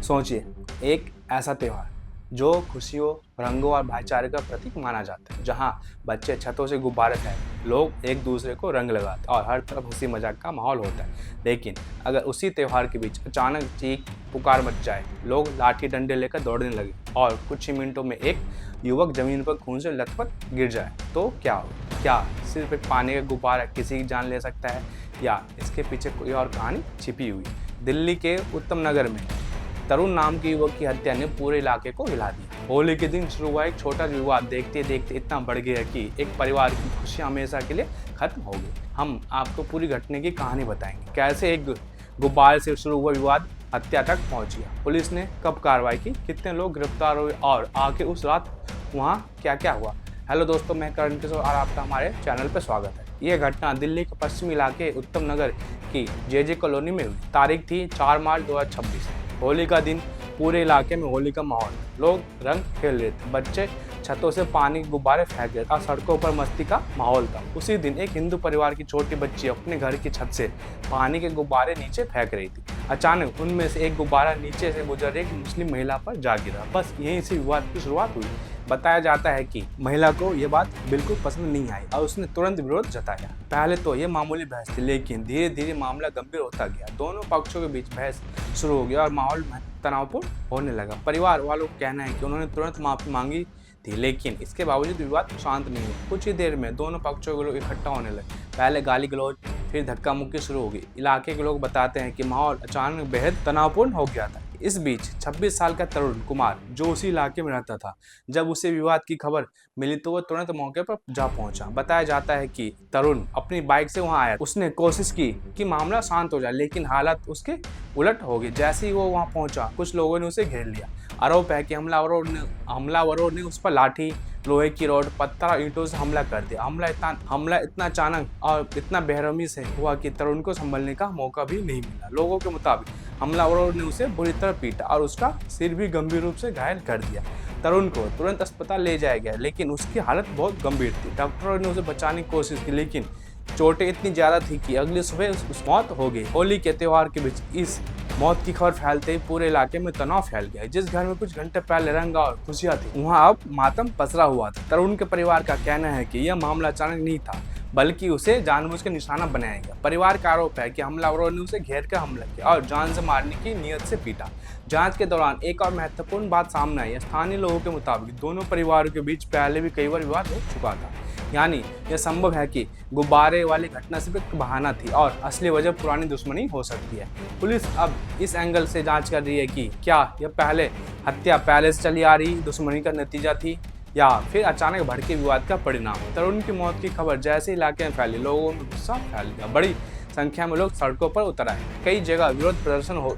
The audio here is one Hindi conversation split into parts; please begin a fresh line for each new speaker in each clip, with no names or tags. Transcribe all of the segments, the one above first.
सोचिए, एक ऐसा त्योहार जो खुशियों, रंगों और भाईचारे का प्रतीक माना जाता है, जहाँ बच्चे छतों से गुब्बारे फेंकते, लोग एक दूसरे को रंग लगाते और हर तरफ हंसी मजाक का माहौल होता है। लेकिन अगर उसी त्योहार के बीच अचानक चीख पुकार मच जाए, लोग लाठी डंडे लेकर दौड़ने लगे और कुछ ही मिनटों में एक युवक जमीन पर खून से लथपथ गिर जाए, तो क्या हो? क्या सिर्फ एक पानी का गुब्बारा किसी की जान ले सकता है, या इसके पीछे कोई और कहानी छिपी हुई? दिल्ली के उत्तम नगर में तरुण नाम के युवक की हत्या ने पूरे इलाके को हिला दिया। होली के दिन शुरू हुआ एक छोटा विवाद देखते देखते इतना बढ़ गया कि एक परिवार की खुशी हमेशा के लिए खत्म हो गई। हम आपको पूरी घटना की कहानी बताएंगे, कैसे एक गुब्बारे से शुरू हुआ विवाद हत्या तक पहुंच गया, पुलिस ने कब कार्रवाई की, कितने लोग गिरफ्तार हुए और आखिर उस रात वहां क्या क्या हुआ। हेलो दोस्तों, मैं करण किशोर और आपका हमारे चैनल पर स्वागत है। यह घटना दिल्ली के पश्चिमी इलाके उत्तम नगर की जे कॉलोनी में हुई। तारीख थी 4 मार्च 2026। होली का दिन, पूरे इलाके में होली का माहौल, लोग रंग खेल रहे थे, बच्चे छतों से पानी के गुब्बारे फेंक रहे थे और सड़कों पर मस्ती का माहौल था। उसी दिन एक हिंदू परिवार की छोटी बच्ची अपने घर की छत से पानी के गुब्बारे नीचे फेंक रही थी। अचानक उनमें से एक गुब्बारा नीचे से गुजर एक मुस्लिम महिला पर जा गिरा। बस यहीं से विवाद की शुरुआत हुई। बताया जाता है कि महिला को यह बात बिल्कुल पसंद नहीं आई और उसने तुरंत विरोध जताया। पहले तो यह मामूली बहस थी, लेकिन धीरे धीरे मामला गंभीर होता गया। दोनों पक्षों के बीच बहस शुरू हो गया और माहौल तनावपूर्ण होने लगा। परिवार वालों का कहना है कि उन्होंने तुरंत माफी मांगी थी, लेकिन इसके बावजूद विवाद शांत नहीं हुआ। कुछ ही देर में दोनों पक्षों के लोग इकट्ठा होने लगे। पहले गाली गलौज, फिर धक्का मुक्की शुरू हो गई। इलाके के लोग बताते हैं कि माहौल अचानक बेहद तनावपूर्ण हो गया था। इस बीच 26 साल का तरुण कुमार, जो उसी इलाके में रहता था, जब उसे विवाद की खबर मिली तो वह तुरंत मौके पर जा पहुंचा। बताया जाता है कि तरुण अपनी बाइक से वहां आया। उसने कोशिश की कि मामला शांत हो जाए, लेकिन हालात उसके उलट हो गई। जैसे ही वो वहां पहुंचा, कुछ लोगों ने उसे घेर लिया। आरोप है कि हमलावरों ने उस पर लाठी, लोहे की रॉड, पत्थर और ईंटों से हमला कर दिया। हमला इतना अचानक और इतना बेरहमी से हुआ कि तरुण को संभलने का मौका भी नहीं मिला। लोगों के मुताबिक हमलावरों ने उसे बुरी तरह पीटा और उसका सिर भी गंभीर रूप से घायल कर दिया। तरुण को तुरंत अस्पताल ले जाया गया, लेकिन उसकी हालत बहुत गंभीर थी। डॉक्टरों ने उसे बचाने की कोशिश की, लेकिन चोटें इतनी ज्यादा थी कि अगली सुबह उस मौत हो गई। होली के त्योहार के बीच इस मौत की खबर फैलते ही पूरे इलाके में तनाव फैल गया। जिस घर में कुछ घंटे पहले रंग और खुशियां थी, वहां अब मातम पसरा हुआ था। तरुण के परिवार का कहना है कि यह मामला अचानक नहीं था, बल्कि उसे जानबूझकर निशाना बनाया गया। परिवार का आरोप है कि हमलावरों ने उसे घेर कर हमला किया और जान से मारने की नीयत से पीटा। जांच के दौरान एक और महत्वपूर्ण बात सामने आई। स्थानीय लोगों के मुताबिक दोनों परिवारों के बीच पहले भी कई बार विवाद हो चुका था। यानी यह संभव है कि गुब्बारे वाली घटना सिर्फ एक बहाना थी और असली वजह पुरानी दुश्मनी हो सकती है। पुलिस अब इस एंगल से जांच कर रही है कि क्या यह हत्या पहले से चली आ रही दुश्मनी का नतीजा थी, या फिर अचानक भड़के विवाद का परिणाम। तरुण की मौत की खबर जैसे इलाके में फैली, लोगों में गुस्सा फैल गया। बड़ी संख्या में लोग सड़कों पर उतर आए। कई जगह विरोध प्रदर्शन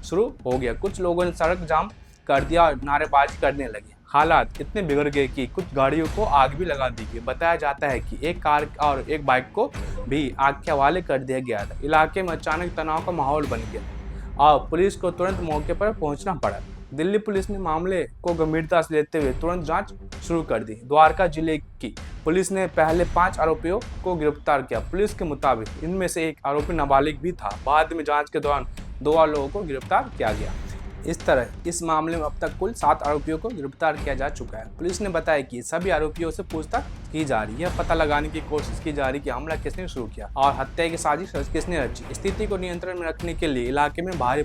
शुरू हो गया। कुछ लोगों ने सड़क जाम कर दिया और नारेबाजी करने लगे। हालात इतने बिगड़ गए कि कुछ गाड़ियों को आग भी लगा दी गई। बताया जाता है कि एक कार और एक बाइक को भी आग के हवाले कर दिया गया था। इलाके में अचानक तनाव का माहौल बन गया और पुलिस को तुरंत मौके पर पहुंचना पड़ा। दिल्ली पुलिस ने मामले को गंभीरता से लेते हुए तुरंत जांच शुरू कर दी। द्वारका जिले की पुलिस ने पहले 5 आरोपियों को गिरफ्तार किया। पुलिस के मुताबिक इनमें से एक आरोपी नाबालिग भी था। बाद में जांच के दौरान 2 और लोगों को गिरफ्तार किया गया। इस तरह इस मामले में अब तक कुल 7 आरोपियों को गिरफ्तार किया जा चुका है। पुलिस ने बताया कि सभी आरोपियों से पूछताछ की जा रही है। यह पता लगाने की कोशिश की जा रही है कि हमला किसने शुरू किया और हत्या की साजिश किसने रची। स्थिति को नियंत्रण में रखने के लिए इलाके में भारी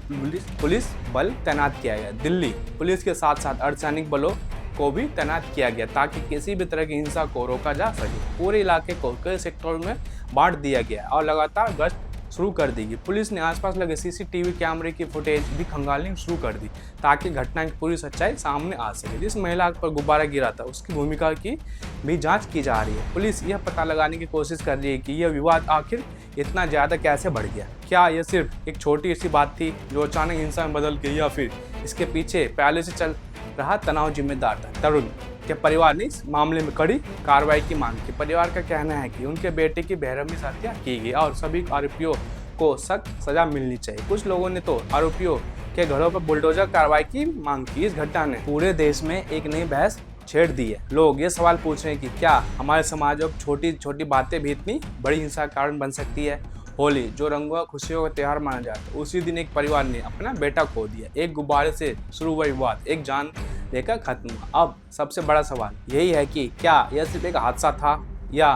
पुलिस बल तैनात किया गया। दिल्ली पुलिस के साथ साथ अर्धसैनिक बलों को भी तैनात किया गया, ताकि किसी भी तरह की हिंसा को रोका जा सके। पूरे इलाके को कई सेक्टरों में बांट दिया गया और लगातार गश्त शुरू कर दी गई। पुलिस ने आसपास लगे सीसीटीवी कैमरे की फुटेज भी खंगालनी शुरू कर दी, ताकि घटना की पूरी सच्चाई सामने आ सके। जिस महिला पर गुब्बारा गिरा था, उसकी भूमिका की भी जांच की जा रही है। पुलिस यह पता लगाने की कोशिश कर रही है कि यह विवाद आखिर इतना ज़्यादा कैसे बढ़ गया। क्या यह सिर्फ एक छोटी सी बात थी जो अचानक हिंसा में बदल गई, या फिर इसके पीछे पहले से चल रहा तनाव जिम्मेदार था। तरुण के परिवार ने इस मामले में कड़ी कार्रवाई की मांग की। परिवार का कहना है कि उनके बेटे की बेरहमी से हत्या की गई और सभी आरोपियों को सख्त सजा मिलनी चाहिए। कुछ लोगों ने तो आरोपियों के घरों पर बुलडोजर कार्रवाई की मांग की। इस घटना ने पूरे देश में एक नई बहस छेड़ दी है। लोग ये सवाल पूछ रहे हैं कि क्या हमारे समाज में छोटी छोटी बातें भी इतनी बड़ी हिंसा का कारण बन सकती है। होली, जो रंगों और खुशियों का त्योहार माना जाता है, उसी दिन एक परिवार ने अपना बेटा खो दिया। एक गुब्बारे से शुरू हुआ विवाद एक जान लेकर खत्म हुआ। अब सबसे बड़ा सवाल यही है कि क्या यह सिर्फ एक हादसा था या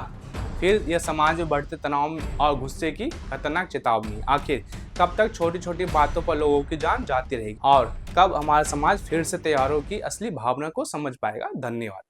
फिर यह समाज में बढ़ते तनाव और गुस्से की खतरनाक चेतावनी है। आखिर कब तक छोटी छोटी बातों पर लोगों की जान जाती रहेगी और कब हमारा समाज फिर से त्योहारों की असली भावना को समझ पाएगा। धन्यवाद।